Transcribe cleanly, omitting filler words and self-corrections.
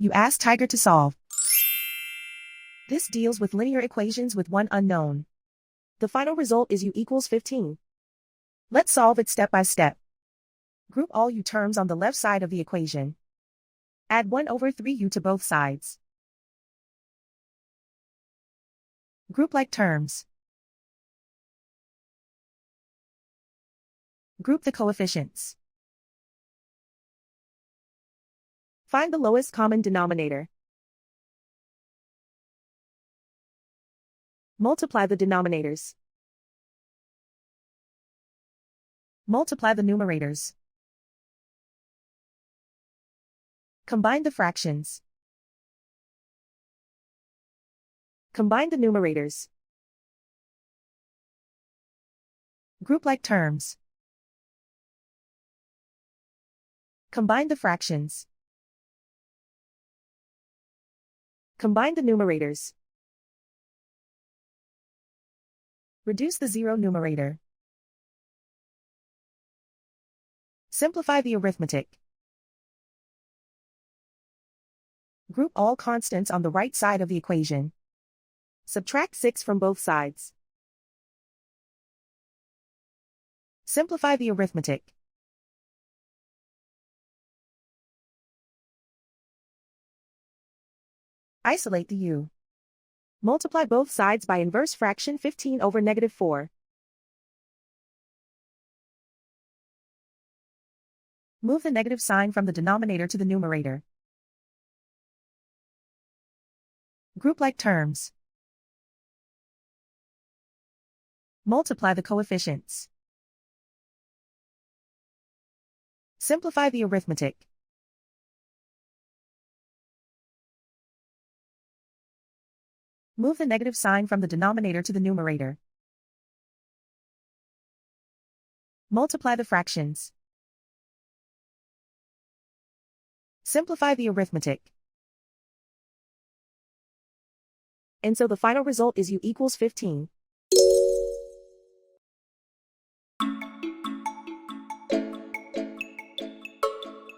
You ask Tiger to solve. This deals with linear equations with one unknown. The final result is u equals 15. Let's solve it step by step. Group all u terms on the left side of the equation. Add 1 over 3u to both sides. Group like terms. Group the coefficients. Find the lowest common denominator. Multiply the denominators. Multiply the numerators. Combine the fractions. Combine the numerators. Group like terms. Combine the fractions. Combine the numerators. Reduce the zero numerator. Simplify the arithmetic. Group all constants on the right side of the equation. Subtract 6 from both sides. Simplify the arithmetic. Isolate the u. Multiply both sides by inverse fraction 15 over -4. Move the negative sign from the denominator to the numerator. Group like terms. Multiply the coefficients. Simplify the arithmetic. Move the negative sign from the denominator to the numerator. Multiply the fractions. Simplify the arithmetic. And so the final result is u equals 15.